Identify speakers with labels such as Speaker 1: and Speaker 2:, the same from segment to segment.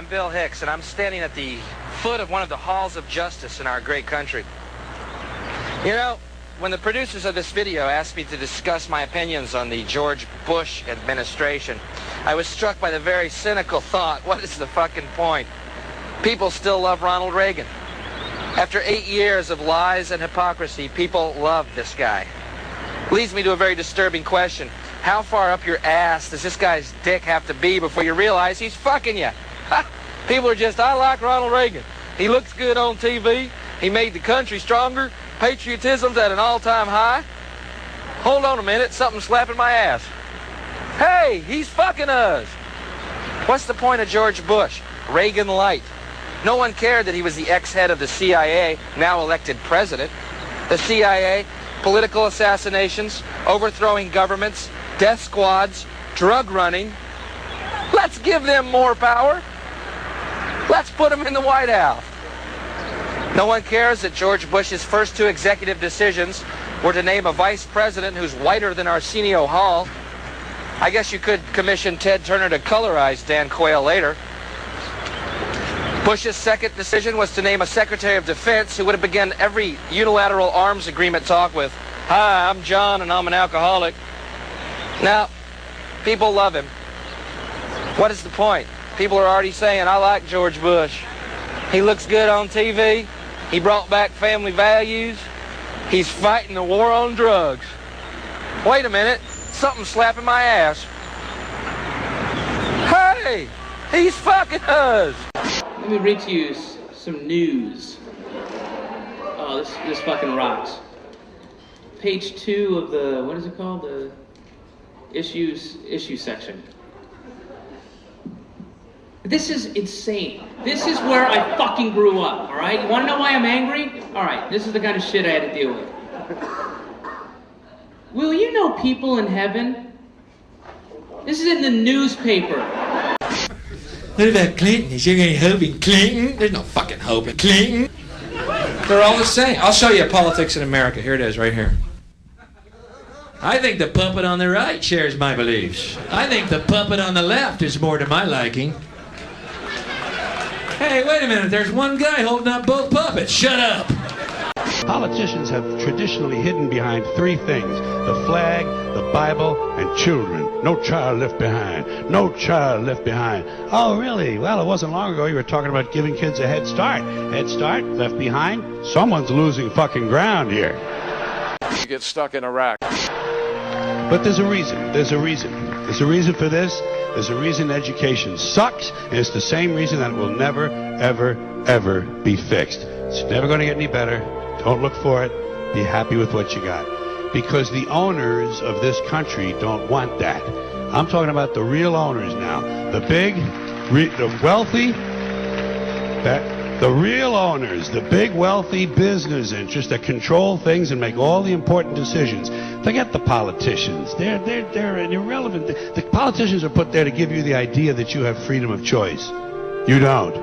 Speaker 1: Bill Hicks, and I'm standing at the foot of one of the halls of justice in our great country. You know, when the producers of this video asked me to discuss my opinions on the George Bush administration, I was struck by the very cynical thought, what is the fucking point? People still love Ronald Reagan. After 8 years of lies and hypocrisy, people love this guy. Leads me to a very disturbing question. How far up your ass does this guy's dick have to be before you realize he's fucking you? People are just, I like Ronald Reagan. He looks good on TV. He made the country stronger. Patriotism's at an all-time high. Hold on a minute, something's slapping my ass. Hey, he's fucking us. What's the point of George Bush? Reagan light. No one cared that he was the ex-head of the CIA, now elected president. The CIA, political assassinations, overthrowing governments, death squads, drug running. Let's give them more power. Let's put them in the White House. No one cares that George Bush's first 2 executive decisions were to name a vice president who's whiter than Arsenio Hall. I guess you could commission Ted Turner to colorize Dan Quayle later. Bush's second decision was to name a Secretary of Defense who would have begun every unilateral arms agreement talk with, "Hi, I'm John and I'm an alcoholic." Now, people love him. What is the point? People are already saying, I like George Bush. He looks good on TV. He brought back family values. He's fighting the war on drugs. Wait a minute. Something's slapping my ass. Hey! He's fucking us!
Speaker 2: Let me read to you some news. Oh, this fucking rocks. Page 2 of the, what is it called? The issue section. This is insane. This is where I fucking grew up, alright? You wanna know why I'm angry? Alright, this is the kind of shit I had to deal with. Will you know people in heaven? This is in the newspaper.
Speaker 3: What about Clinton? Is there any hope in Clinton? There's no fucking hope in Clinton. They're all the same. I'll show you politics in America. Here it is, right here. I think the puppet on the right shares my beliefs. I think the puppet on the left is more to my liking. Hey, wait a minute. There's one guy holding up both puppets. Shut up.
Speaker 4: Politicians have traditionally hidden behind 3 things: the flag, the Bible, and children. No child left behind. No child left behind. Oh, really? Well, it wasn't long ago you were talking about giving kids a head start. Head start, left behind? Someone's losing fucking ground here.
Speaker 5: You get stuck in Iraq.
Speaker 4: But there's a reason. There's a reason. There's a reason for this. There's a reason education sucks, and it's the same reason that it will never, ever, ever be fixed. It's never going to get any better. Don't look for it. Be happy with what you got. Because the owners of this country don't want that. I'm talking about the real owners now. The big, the wealthy, the real owners, the big wealthy business interests that control things and make all the important decisions. Forget the politicians. They're irrelevant. The politicians are put there to give you the idea that you have freedom of choice. You don't.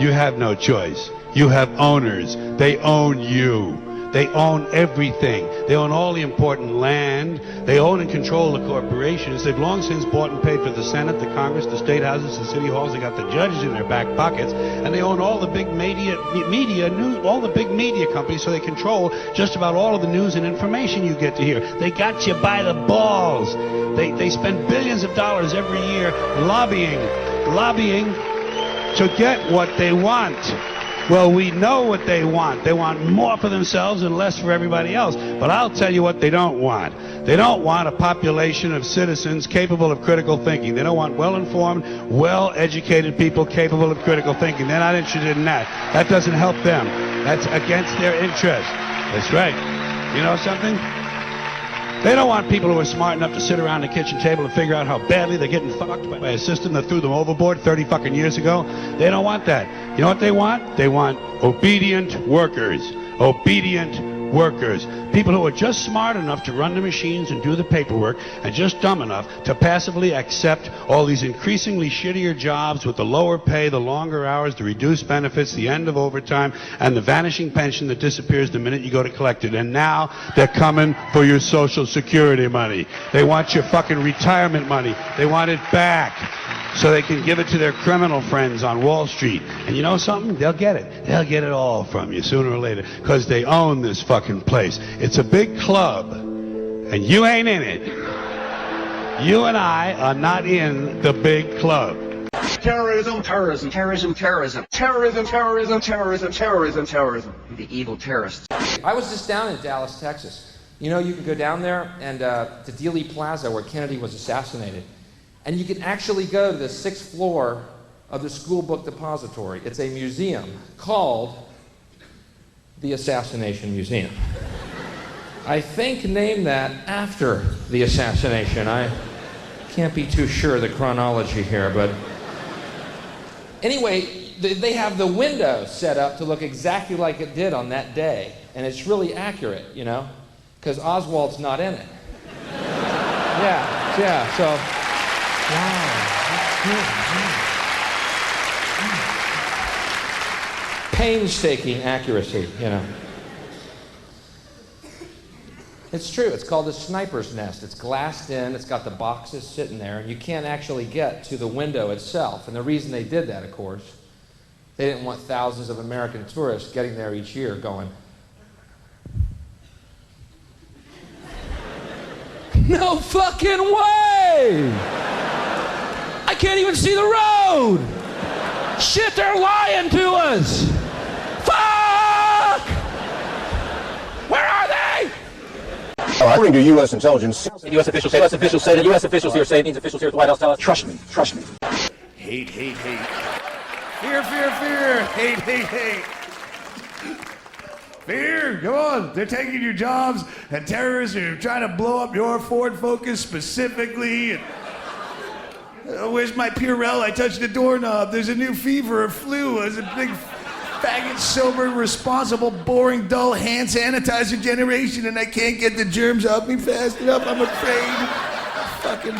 Speaker 4: You have no choice. You have owners. They own you. They own everything. They own all the important land. They own and control the corporations. They've long since bought and paid for the Senate, the Congress, the state houses, the city halls. They got the judges in their back pockets, and they own all the big all the big media companies. So they control just about all of the news and information you get to hear. They got you by the balls. They spend billions of dollars every year lobbying to get what they want. Well, we know what they want. They want more for themselves and less for everybody else. But I'll tell you what they don't want. They don't want a population of citizens capable of critical thinking. They don't want well-informed, well-educated people capable of critical thinking. They're not interested in that. That doesn't help them. That's against their interest. That's right. You know something? They don't want people who are smart enough to sit around the kitchen table and figure out how badly they're getting fucked by a system that threw them overboard 30 fucking years ago. They don't want that. You know what they want? They want obedient workers. Obedient workers. People who are just smart enough to run the machines and do the paperwork, and just dumb enough to passively accept all these increasingly shittier jobs with the lower pay, the longer hours, the reduced benefits, the end of overtime, and the vanishing pension that disappears the minute you go to collect it. And now they're coming for your Social Security money. They want your fucking retirement money. They want it back. so they can give it to their criminal friends on Wall Street. And you know something? They'll get it. They'll get it all from you sooner or later, because they own this fucking place. It's a big club, and you ain't in it. You and I are not in the big club.
Speaker 6: Terrorism, terrorism, terrorism, terrorism, terrorism, terrorism, terrorism, terrorism, terrorism. The evil terrorists.
Speaker 3: I was just down in Dallas, Texas. You know, you can go down there and to Dealey Plaza, where Kennedy was assassinated, and you can actually go to the 6th floor of the School Book Depository. It's a museum called the Assassination Museum. I think named that after the assassination. I can't be too sure of the chronology here, but anyway, they have the window set up to look exactly like it did on that day, and it's really accurate, you know, because Oswald's not in it. Yeah, so, wow, that's good. Painstaking accuracy, you know. It's true. It's called a sniper's nest. It's glassed in. It's got the boxes sitting there, and you can't actually get to the window itself. And the reason they did that, of course, they didn't want thousands of American tourists getting there each year going, no fucking way! I can't even see the road! Shit, they're lying to us! Fuck! Where are they?
Speaker 7: According to U.S. intelligence, U.S. officials say that U.S. officials here say it means officials here at the White House tell us, trust me.
Speaker 8: Hate. Fear. Hate. Fear, come on. They're taking your jobs, and terrorists are trying to blow up your Ford Focus specifically. And, where's my Purell? I touched the doorknob. There's a new fever or flu. There's a big faggot, sober, responsible, boring, dull hand sanitizer generation, and I can't get the germs off me fast enough. I'm afraid. Fucking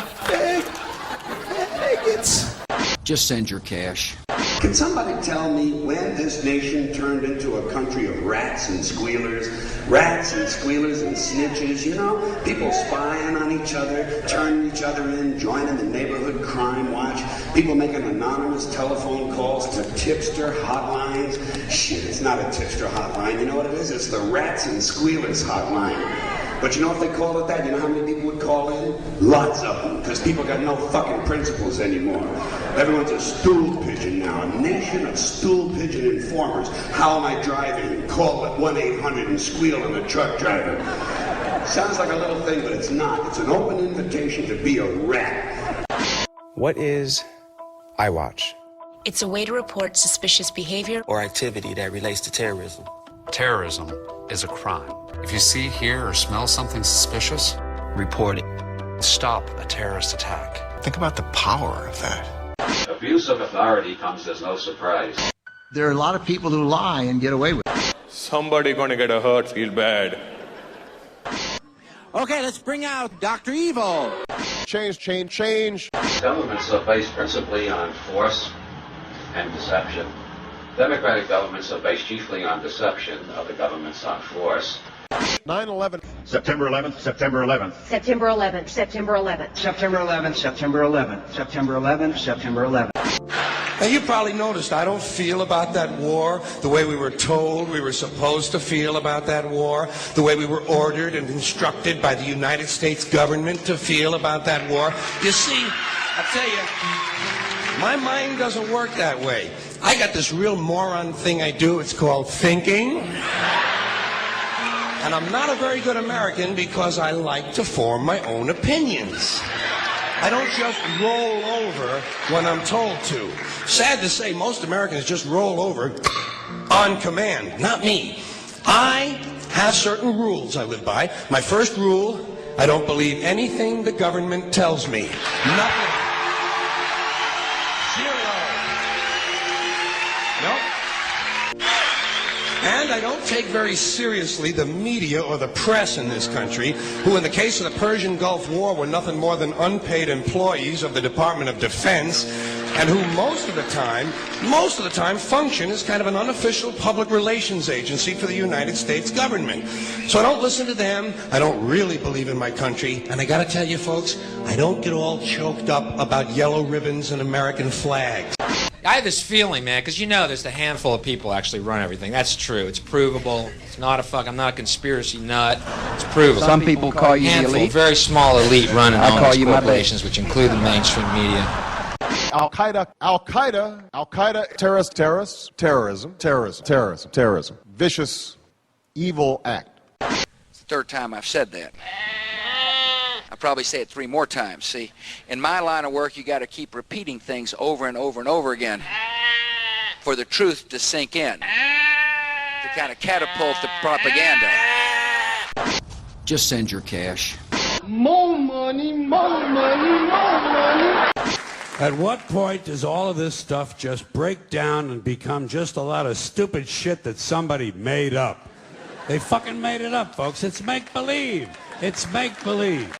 Speaker 8: faggots.
Speaker 9: Just send your cash.
Speaker 10: Can somebody tell me when this nation turned into a country of rats and squealers? Rats and squealers and snitches, you know? People spying on each other, turning each other in, joining the neighborhood crime watch. People making anonymous telephone calls to tipster hotlines. Shit, it's not a tipster hotline. You know what it is? It's the Rats and Squealers hotline. But you know if they called it that, you know how many people would call in? Lots of them, because people got no fucking principles anymore. Everyone's a stool pigeon now, a nation of stool pigeon informers. How am I driving? Call at 1-800 and squeal on the truck driver. Sounds like a little thing, but it's not. It's an open invitation to be a rat.
Speaker 11: What is iWatch?
Speaker 12: It's a way to report suspicious behavior
Speaker 11: or activity that relates to terrorism.
Speaker 13: Terrorism is a crime. If you see, hear, or smell something suspicious,
Speaker 11: report it.
Speaker 13: Stop a terrorist attack.
Speaker 11: Think about the power of that.
Speaker 14: Abuse of authority comes as no surprise.
Speaker 15: There are a lot of people who lie and get away with it.
Speaker 16: Somebody gonna get a hurt, feel bad.
Speaker 17: Okay, let's bring out Dr. Evil.
Speaker 16: Change.
Speaker 14: Governments are based principally on force and deception. Democratic governments are based chiefly on deception, other governments on force.
Speaker 16: 9/11.
Speaker 18: September 11th, September 11th.
Speaker 19: September 11th, September 11th.
Speaker 6: September 11th, September 11th. September 11th, September 11th.
Speaker 20: Now, you probably noticed I don't feel about that war the way we were told we were supposed to feel about that war, the way we were ordered and instructed by the United States government to feel about that war. You see, I tell you, my mind doesn't work that way. I got this real moron thing I do. It's called thinking. And I'm not a very good American because I like to form my own opinions. I don't just roll over when I'm told to. Sad to say, most Americans just roll over on command. Not me. I have certain rules I live by. My first rule, I don't believe anything the government tells me. Nothing. And I don't take very seriously the media or the press in this country, who in the case of the Persian Gulf War were nothing more than unpaid employees of the Department of Defense, and who most of the time function as kind of an unofficial public relations agency for the United States government. So I don't listen to them. I don't really believe in my country. And I got to tell you, folks, I don't get all choked up about yellow ribbons and American flags.
Speaker 3: I have this feeling, man, because you know there's a handful of people actually run everything. That's true. It's provable. It's not I'm not a conspiracy nut. It's provable.
Speaker 6: Some people call you the elite.
Speaker 3: Very small elite running
Speaker 6: I
Speaker 3: all
Speaker 6: call
Speaker 3: these
Speaker 6: you my
Speaker 3: corporations, which include the mainstream media.
Speaker 16: Al-Qaeda, terrorism. Vicious, evil act.
Speaker 9: It's the third time I've said that. I'll probably say it 3 more times. See, in my line of work, you got to keep repeating things over and over and over again for the truth to sink in, to kind of catapult the propaganda.
Speaker 11: Just send your cash.
Speaker 17: More money, more money, more money.
Speaker 21: At what point does all of this stuff just break down and become just a lot of stupid shit that somebody made up? They fucking made it up, folks. It's make-believe. It's make-believe.